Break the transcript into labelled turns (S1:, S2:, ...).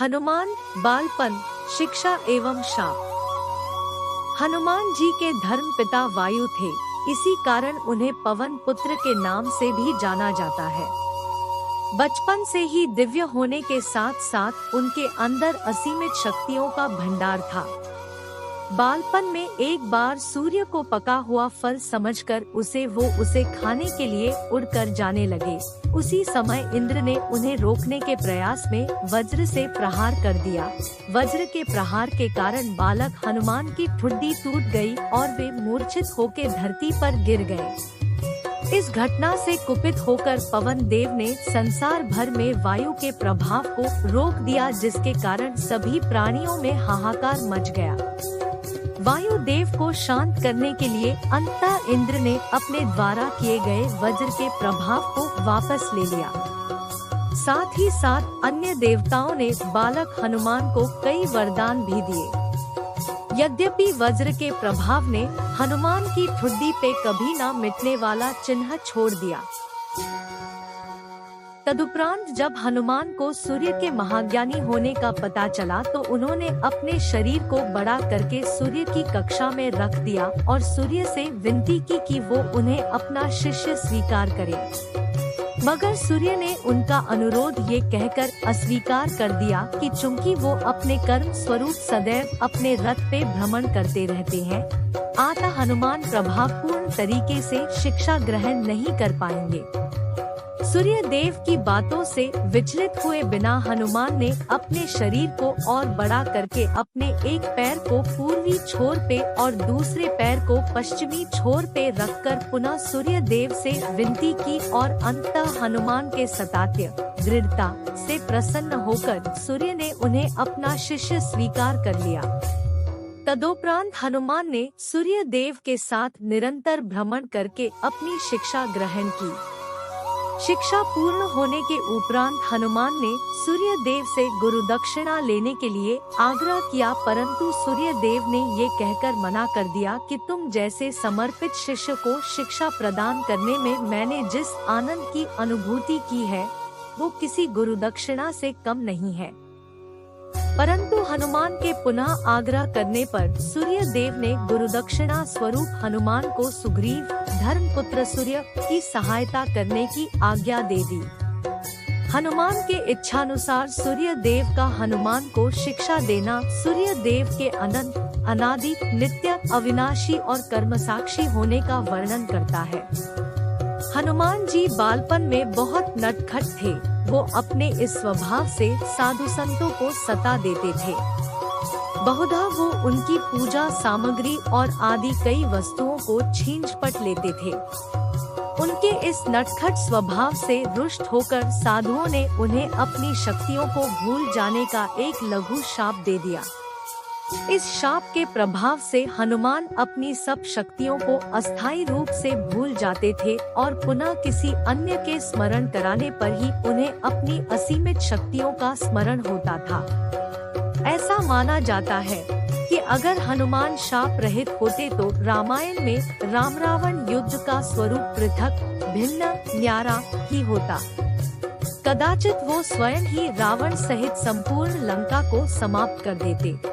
S1: हनुमान, बालपन, शिक्षा एवं शाप। हनुमान जी के धर्म पिता वायु थे, इसी कारण उन्हें पवन पुत्र के नाम से भी जाना जाता है। बचपन से ही दिव्य होने के साथ साथ उनके अंदर असीमित शक्तियों का भंडार था। बालपन में एक बार सूर्य को पका हुआ फल समझकर उसे खाने के लिए उड़कर जाने लगे। उसी समय इंद्र ने उन्हें रोकने के प्रयास में वज्र से प्रहार कर दिया। वज्र के प्रहार के कारण बालक हनुमान की ठुड्डी टूट गई और वे मूर्छित होकर धरती पर गिर गए। इस घटना से कुपित होकर पवन देव ने संसार भर में वायु के प्रभाव को रोक दिया, जिसके कारण सभी प्राणियों में हाहाकार मच गया। वायु देव को शांत करने के लिए अंततः इंद्र ने अपने द्वारा किए गए वज्र के प्रभाव को वापस ले लिया। साथ ही साथ अन्य देवताओं ने बालक हनुमान को कई वरदान भी दिए। यद्यपि वज्र के प्रभाव ने हनुमान की ठुड्डी पे कभी न मिटने वाला चिन्ह छोड़ दिया। तदुपरांत जब हनुमान को सूर्य के महाज्ञानी होने का पता चला तो उन्होंने अपने शरीर को बड़ा करके सूर्य की कक्षा में रख दिया और सूर्य से विनती की कि वो उन्हें अपना शिष्य स्वीकार करे। मगर सूर्य ने उनका अनुरोध ये कहकर अस्वीकार कर दिया कि चूंकि वो अपने कर्म स्वरूप सदैव अपने रथ पे भ्रमण करते रहते हैं, अतः हनुमान प्रभावपूर्ण तरीके से शिक्षा ग्रहण नहीं कर पाएंगे। सूर्य देव की बातों से विचलित हुए बिना हनुमान ने अपने शरीर को और बड़ा करके अपने एक पैर को पूर्वी छोर पे और दूसरे पैर को पश्चिमी छोर पे रखकर पुनः सूर्य देव से विनती की और अंततः हनुमान के सतात्य दृढ़ता से प्रसन्न होकर सूर्य ने उन्हें अपना शिष्य स्वीकार कर लिया। तदोपरांत हनुमान ने सूर्य देव के साथ निरंतर भ्रमण करके अपनी शिक्षा ग्रहण की। शिक्षा पूर्ण होने के उपरांत हनुमान ने सूर्य देव से गुरु दक्षिणा लेने के लिए आग्रह किया, परंतु सूर्य देव ने ये कहकर मना कर दिया कि तुम जैसे समर्पित शिष्य को शिक्षा प्रदान करने में मैंने जिस आनंद की अनुभूति की है वो किसी गुरु दक्षिणा से कम नहीं है। परंतु हनुमान के पुनः आग्रह करने पर सूर्य देव ने गुरुदक्षिणा स्वरूप हनुमान को सुग्रीव धर्मपुत्र सूर्य की सहायता करने की आज्ञा दे दी। हनुमान के इच्छानुसार सूर्य देव का हनुमान को शिक्षा देना सूर्य देव के अनंत, अनादि, नित्य, अविनाशी और कर्मसाक्षी होने का वर्णन करता है। हनुमान जी बालपन में बहुत नटखट थे। वो अपने इस स्वभाव से साधु संतों को सता देते थे। बहुधा वो उनकी पूजा सामग्री और आदि कई वस्तुओं को छीन-झपट लेते थे। उनके इस नटखट स्वभाव से रुष्ट होकर साधुओं ने उन्हें अपनी शक्तियों को भूल जाने का एक लघु शाप दे दिया। इस शाप के प्रभाव से हनुमान अपनी सब शक्तियों को अस्थायी रूप से भूल जाते थे और पुनः किसी अन्य के स्मरण कराने पर ही उन्हें अपनी असीमित शक्तियों का स्मरण होता था। ऐसा माना जाता है कि अगर हनुमान शाप रहित होते तो रामायण में राम रावण युद्ध का स्वरूप पृथक, भिन्न, न्यारा ही होता। कदाचित वो स्वयं ही रावण सहित संपूर्ण लंका को समाप्त कर देते।